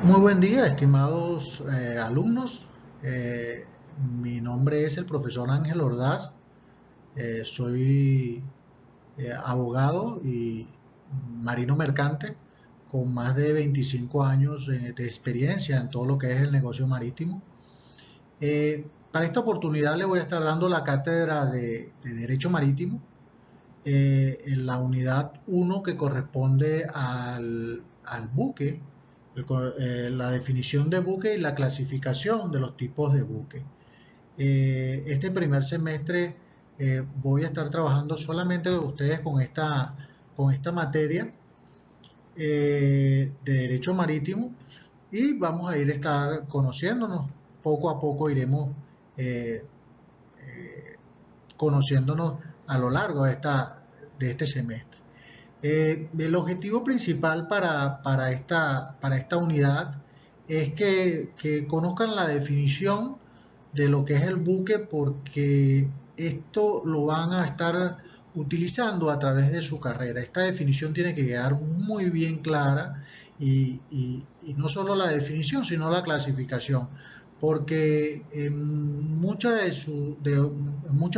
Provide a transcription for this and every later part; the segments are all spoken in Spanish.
Muy buen día, estimados alumnos. Mi nombre es el profesor Ángel Ordaz. Soy abogado y marino mercante con más de 25 años de experiencia en todo lo que es el negocio marítimo. Para esta oportunidad le voy a estar dando la cátedra de Derecho Marítimo en la unidad 1 que corresponde al buque, la definición de buque y la clasificación de los tipos de buque. Este primer semestre voy a estar trabajando solamente con ustedes con esta materia de Derecho Marítimo y vamos a estar conociéndonos. Poco a poco iremos eh, conociéndonos a lo largo de este semestre. El objetivo principal para esta unidad es que conozcan la definición de lo que es el buque, porque esto lo van a estar utilizando a través de su carrera. Esta definición tiene que quedar muy bien clara y no solo la definición, sino la clasificación, porque en muchas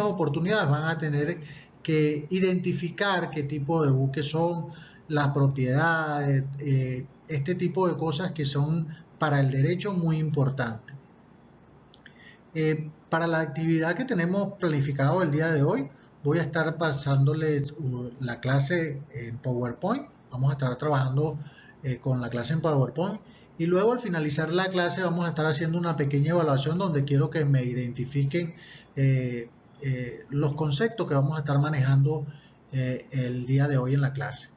oportunidades van a tener que identificar qué tipo de buques son, las propiedades, este tipo de cosas que son para el derecho muy importantes. Para la actividad que tenemos planificado el día de hoy, voy a estar pasándoles la clase en PowerPoint. Vamos a estar trabajando con la clase en PowerPoint y luego al finalizar la clase vamos a estar haciendo una pequeña evaluación donde quiero que me identifiquen los conceptos que vamos a estar manejando el día de hoy en la clase.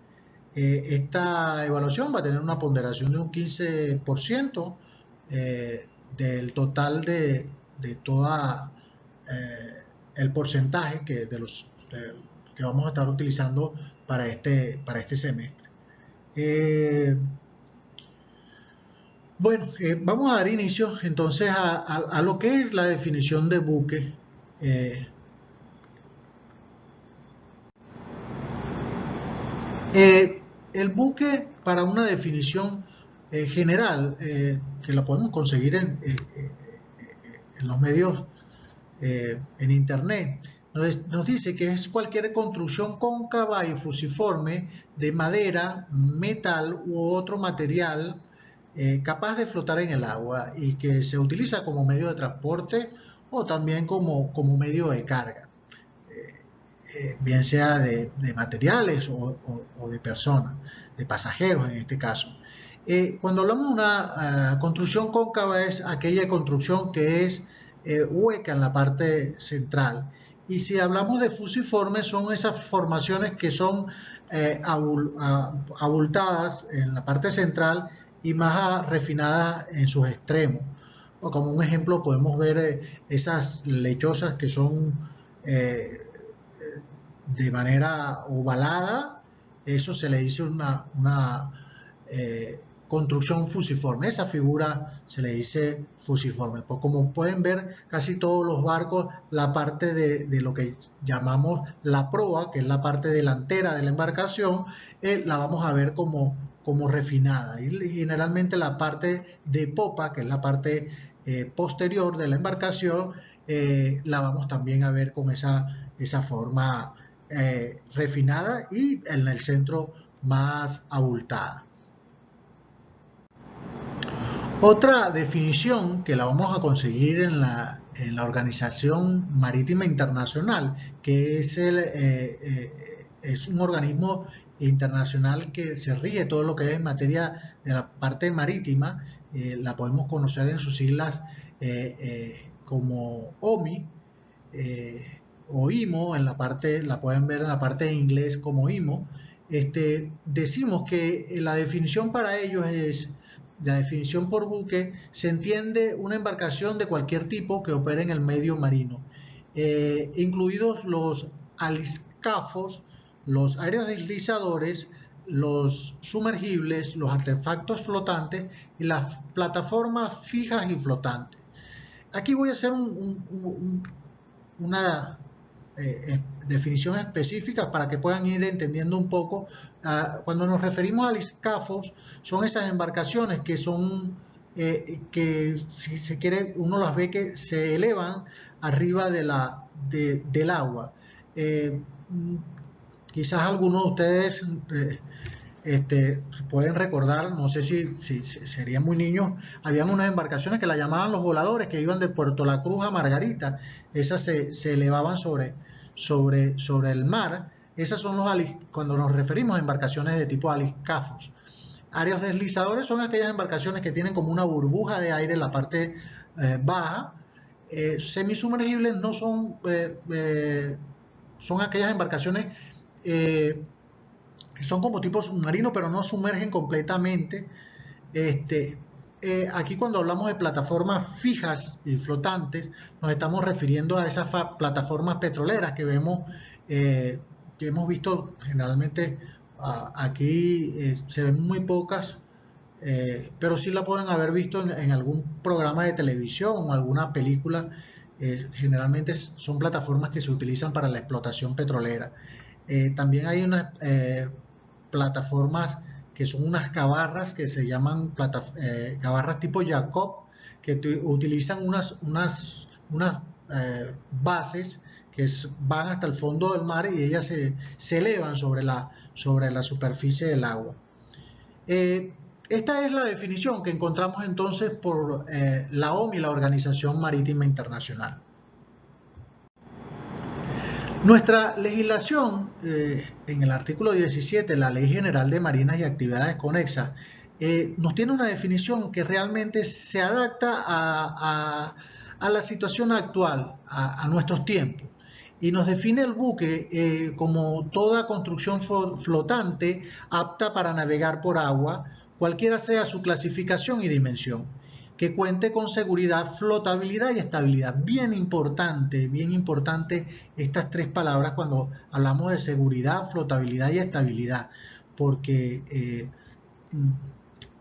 Esta evaluación va a tener una ponderación de un 15% del total de toda el porcentaje que vamos a estar utilizando para este semestre. Bueno, vamos a dar inicio entonces a lo que es la definición de buque. Eh, el buque, para una definición general, que la podemos conseguir en los medios, en internet, nos dice que es cualquier construcción cóncava y fusiforme de madera, metal u otro material capaz de flotar en el agua y que se utiliza como medio de transporte o también como medio de carga, bien sea de materiales o de personas, de pasajeros en este caso. Cuando hablamos de una construcción cóncava, es aquella construcción que es hueca en la parte central. Y si hablamos de fusiformes, son esas formaciones que son abultadas en la parte central y más refinadas en sus extremos. O como un ejemplo podemos ver esas lechosas que son de manera ovalada. Eso se le dice construcción fusiforme. Esa figura se le dice fusiforme. Pues como pueden ver, casi todos los barcos, la parte de lo que llamamos la proa, que es la parte delantera de la embarcación, la vamos a ver como refinada. Y generalmente la parte de popa, que es la parte posterior de la embarcación, la vamos también a ver con esa forma refinada y en el centro más abultada. Otra definición que la vamos a conseguir en la Organización Marítima Internacional, que es un organismo internacional que se rige todo lo que es en materia de la parte marítima. La podemos conocer en sus siglas como OMI, o IMO, la pueden ver en la parte de inglés como IMO. Decimos que la definición para ellos es, la definición por buque, se entiende una embarcación de cualquier tipo que opere en el medio marino, incluidos los aliscafos, los aerodeslizadores, los sumergibles, los artefactos flotantes y las plataformas fijas y flotantes. Aquí voy a hacer una definición específica para que puedan ir entendiendo un poco. Cuando nos referimos a aliscafos, son esas embarcaciones que son, que si se quiere, uno las ve que se elevan arriba del agua. Quizás algunos de ustedes pueden recordar, no sé si serían muy niños, habían unas embarcaciones que la llamaban los voladores, que iban de Puerto La Cruz a Margarita. Esas se elevaban sobre el mar. Esas son cuando nos referimos a embarcaciones de tipo aliscafos. Aerodeslizadores son aquellas embarcaciones que tienen como una burbuja de aire en la parte baja. Semisumergibles no son, son aquellas embarcaciones son como tipo submarino, pero no sumergen completamente. Aquí cuando hablamos de plataformas fijas y flotantes, nos estamos refiriendo a esas plataformas petroleras que hemos visto generalmente. Aquí se ven muy pocas, pero sí la pueden haber visto en algún programa de televisión o alguna película. Generalmente son plataformas que se utilizan para la explotación petrolera. También hay unas plataformas que son unas cabarras que se llaman cabarras tipo Jacob, que utilizan unas bases que van hasta el fondo del mar y ellas se elevan sobre la superficie del agua. Esta es la definición que encontramos entonces por la OMI, la Organización Marítima Internacional. Nuestra legislación, en el artículo 17, la Ley General de Marinas y Actividades Conexas, nos tiene una definición que realmente se adapta a la situación actual, a nuestros tiempos, y nos define el buque como toda construcción flotante apta para navegar por agua, cualquiera sea su clasificación y dimensión, que cuente con seguridad, flotabilidad y estabilidad. Bien importante estas tres palabras cuando hablamos de seguridad, flotabilidad y estabilidad, porque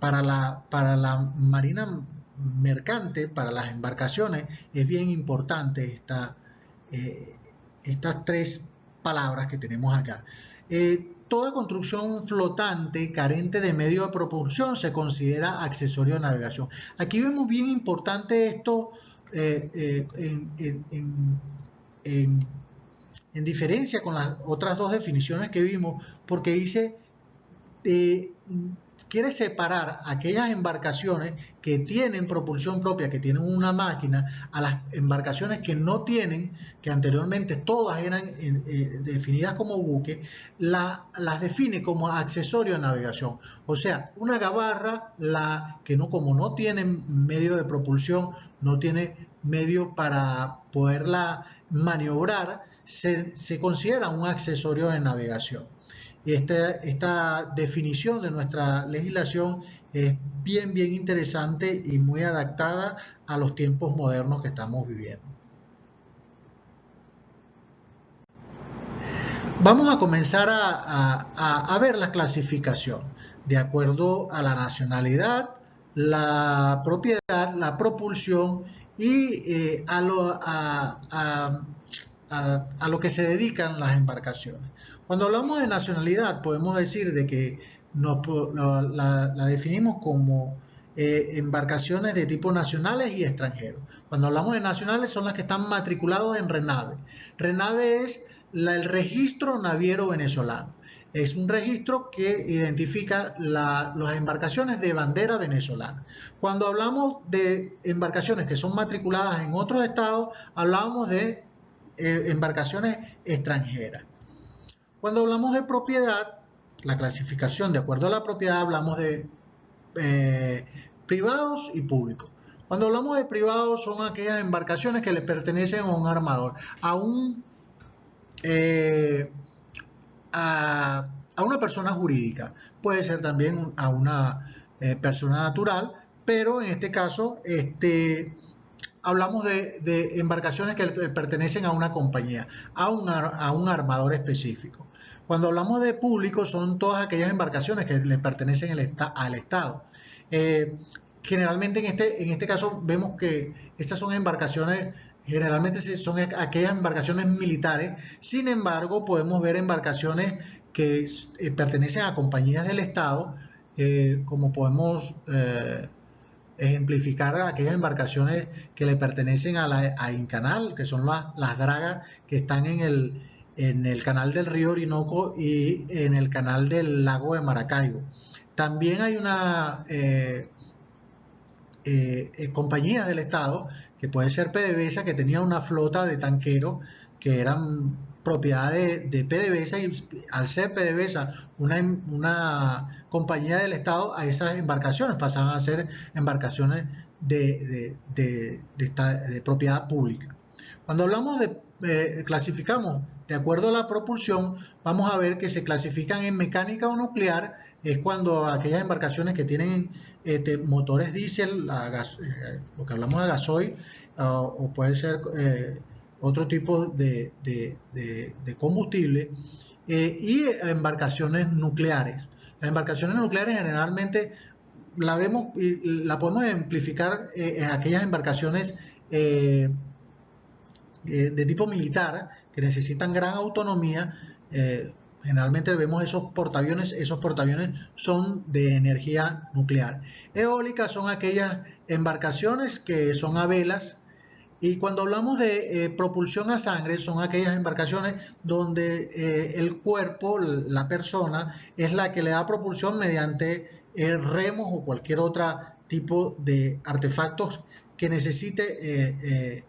para la marina mercante, para las embarcaciones, es bien importante estas tres palabras que tenemos acá. Toda construcción flotante carente de medio de propulsión se considera accesorio de navegación. Aquí vemos bien importante esto en diferencia con las otras dos definiciones que vimos, porque dice quiere separar aquellas embarcaciones que tienen propulsión propia, que tienen una máquina, a las embarcaciones que no tienen, que anteriormente todas eran definidas como buque, las define como accesorio de navegación. O sea, una gabarra, como no tiene medio de propulsión, no tiene medio para poderla maniobrar, se considera un accesorio de navegación. Esta definición de nuestra legislación es bien interesante y muy adaptada a los tiempos modernos que estamos viviendo. Vamos a comenzar a ver la clasificación de acuerdo a la nacionalidad, la propiedad, la propulsión y a lo que se dedican las embarcaciones. Cuando hablamos de nacionalidad, podemos decir de que la definimos como embarcaciones de tipo nacionales y extranjeros. Cuando hablamos de nacionales, son las que están matriculadas en RENAVE. RENAVE es el registro naviero venezolano. Es un registro que identifica las embarcaciones de bandera venezolana. Cuando hablamos de embarcaciones que son matriculadas en otros estados, hablamos de embarcaciones extranjeras. Cuando hablamos de propiedad, la clasificación de acuerdo a la propiedad, hablamos de privados y públicos. Cuando hablamos de privados, son aquellas embarcaciones que le pertenecen a un armador, a una persona jurídica. Puede ser también a una persona natural, pero en este caso hablamos de embarcaciones que le pertenecen a una compañía, a un armador específico. Cuando hablamos de público, son todas aquellas embarcaciones que le pertenecen al Estado. Generalmente en este caso vemos que estas son embarcaciones Generalmente son aquellas embarcaciones militares. Sin embargo, podemos ver embarcaciones que pertenecen a compañías del Estado, como podemos ejemplificar aquellas embarcaciones que le pertenecen a Incanal, que son las dragas que están en el canal del río Orinoco y en el canal del lago de Maracaibo. También hay una compañías del Estado, que puede ser PDVSA, que tenía una flota de tanqueros que eran propiedad de PDVSA, y al ser PDVSA una compañía del Estado, a esas embarcaciones pasaban a ser embarcaciones de propiedad pública. Cuando hablamos clasificamos de acuerdo a la propulsión, vamos a ver que se clasifican en mecánica o nuclear. Es cuando aquellas embarcaciones que tienen motores diésel, lo que hablamos de gasoil, o puede ser otro tipo de combustible, y embarcaciones nucleares. Las embarcaciones nucleares generalmente la vemos y la podemos ejemplificar en aquellas embarcaciones de tipo militar que necesitan gran autonomía. Generalmente vemos esos portaaviones son de energía nuclear. Eólicas son aquellas embarcaciones que son a velas, y cuando hablamos de propulsión a sangre, son aquellas embarcaciones donde el cuerpo, la persona, es la que le da propulsión mediante remos o cualquier otro tipo de artefactos que necesite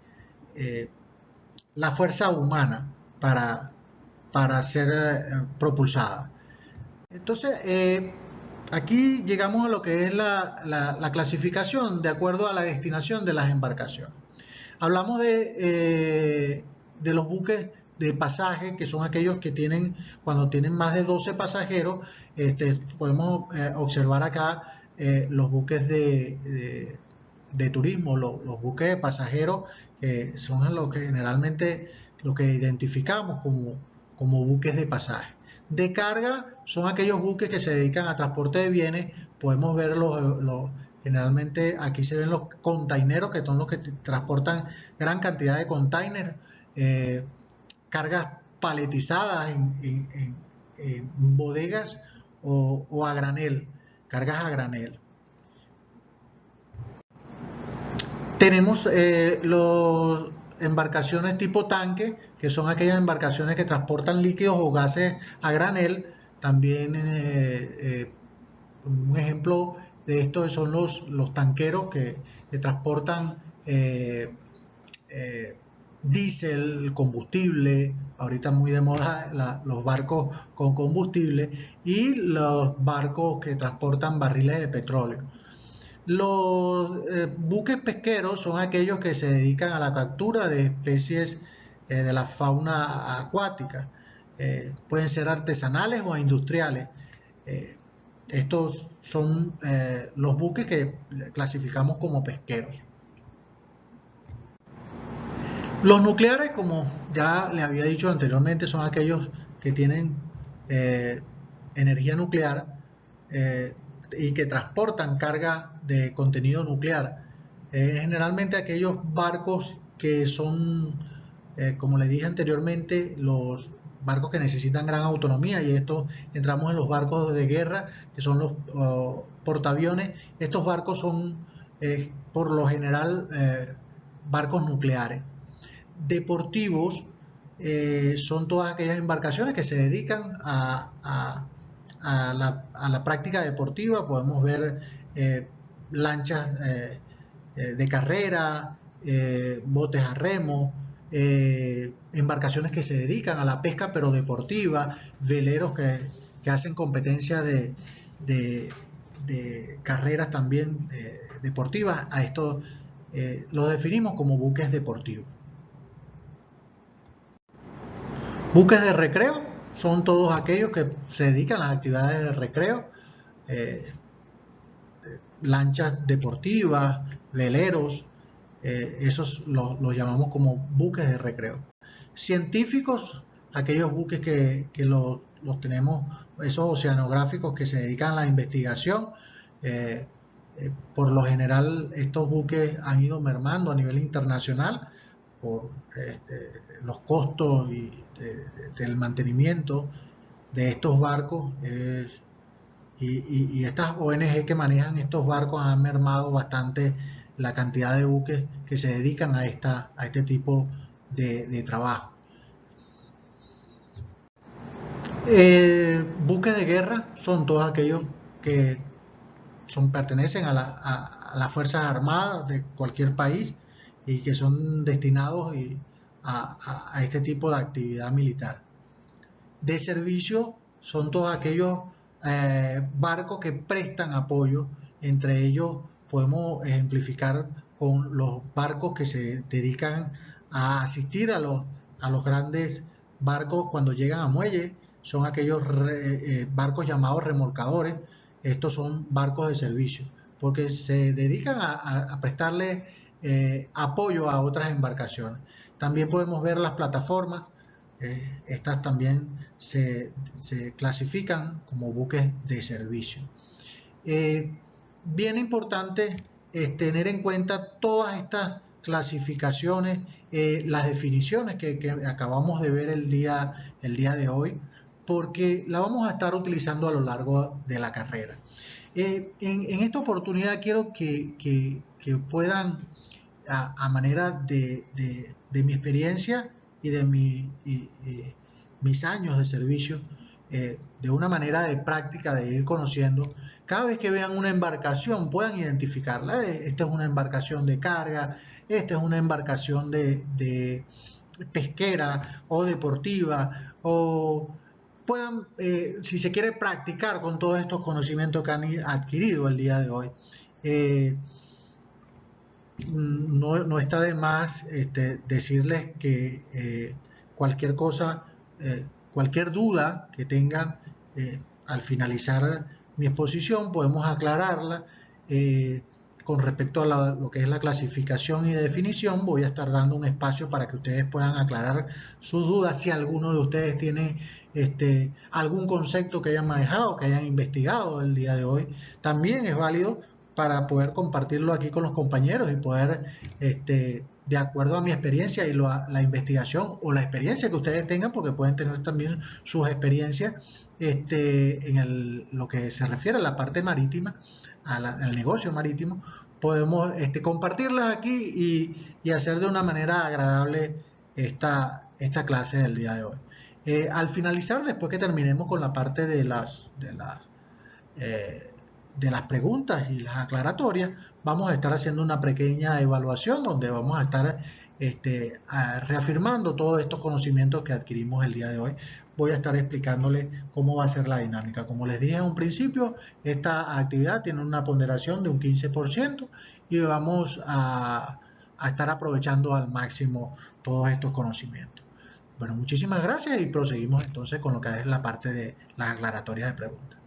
la fuerza humana para ser propulsada. Entonces, aquí llegamos a lo que es la clasificación de acuerdo a la destinación de las embarcaciones. Hablamos de los buques de pasaje, que son aquellos que tienen, cuando tienen más de 12 pasajeros. Podemos observar acá los buques de turismo, los buques de pasajeros, que son lo que generalmente lo que identificamos como buques de pasaje. De carga son aquellos buques que se dedican a transporte de bienes. Podemos ver generalmente aquí se ven los containeros, que son los que transportan gran cantidad de containers, cargas paletizadas en bodegas o a granel, cargas a granel. Tenemos las embarcaciones tipo tanque, que son aquellas embarcaciones que transportan líquidos o gases a granel. También un ejemplo de esto son los tanqueros que transportan diésel, combustible. Ahorita muy de moda los barcos con combustible, y los barcos que transportan barriles de petróleo. Los buques pesqueros son aquellos que se dedican a la captura de especies de la fauna acuática. Pueden ser artesanales o industriales. Estos son los buques que clasificamos como pesqueros. Los nucleares, como ya le había dicho anteriormente, son aquellos que tienen energía nuclear y que transportan carga de contenido nuclear. Generalmente aquellos barcos que son, como les dije anteriormente, los barcos que necesitan gran autonomía, y esto entramos en los barcos de guerra, que son los portaaviones. Estos barcos son por lo general barcos nucleares. Deportivos son todas aquellas embarcaciones que se dedican a la práctica deportiva. Podemos ver lanchas de carrera, botes a remo, embarcaciones que se dedican a la pesca pero deportiva, veleros que hacen competencia de carreras también deportivas. A esto los definimos como buques deportivos. Buques de recreo son todos aquellos que se dedican a las actividades de recreo, lanchas deportivas, veleros, esos los llamamos como buques de recreo. Científicos, aquellos buques que los tenemos, esos oceanográficos que se dedican a la investigación. Por lo general estos buques han ido mermando a nivel internacional por los costos del mantenimiento de estos barcos y estas ONG que manejan estos barcos han mermado bastante la cantidad de buques que se dedican a este tipo de trabajo. Buques de guerra son todos aquellos que pertenecen a las Fuerzas Armadas de cualquier país y que son destinados a este tipo de actividad militar. De servicio son todos aquellos barcos que prestan apoyo. Entre ellos podemos ejemplificar con los barcos que se dedican a asistir a los grandes barcos cuando llegan a muelle. Son aquellos barcos llamados remolcadores. Estos son barcos de servicio porque se dedican a prestarle apoyo a otras embarcaciones. También podemos ver las plataformas. Estas también se clasifican como buques de servicio. Bien importante tener en cuenta todas estas clasificaciones, las definiciones que acabamos de ver el día de hoy, porque la vamos a estar utilizando a lo largo de la carrera. En esta oportunidad quiero que puedan, a manera de mi experiencia y de mis años de servicio, de una manera de práctica, de ir conociendo, cada vez que vean una embarcación puedan identificarla. Esta es una embarcación de carga, esta es una embarcación de pesquera o deportiva, o puedan, si se quiere, practicar con todos estos conocimientos que han adquirido el día de hoy. No está de más decirles que cualquier cosa, cualquier duda que tengan al finalizar mi exposición, podemos aclararla. Con respecto a lo que es la clasificación y definición, voy a estar dando un espacio para que ustedes puedan aclarar sus dudas. Si alguno de ustedes tiene algún concepto que hayan manejado, que hayan investigado el día de hoy, también es válido para poder compartirlo aquí con los compañeros y poder, de acuerdo a mi experiencia y la investigación o la experiencia que ustedes tengan, porque pueden tener también sus experiencias en lo que se refiere a la parte marítima, al negocio marítimo, podemos compartirlas aquí y hacer de una manera agradable esta clase del día de hoy. Al finalizar, después que terminemos con la parte de las preguntas y las aclaratorias, vamos a estar haciendo una pequeña evaluación donde vamos a estar reafirmando todos estos conocimientos que adquirimos el día de hoy. Voy a estar explicándoles cómo va a ser la dinámica. Como les dije en un principio, esta actividad tiene una ponderación de un 15% y vamos a estar aprovechando al máximo todos estos conocimientos. Bueno, muchísimas gracias y proseguimos entonces con lo que es la parte de las aclaratorias de preguntas.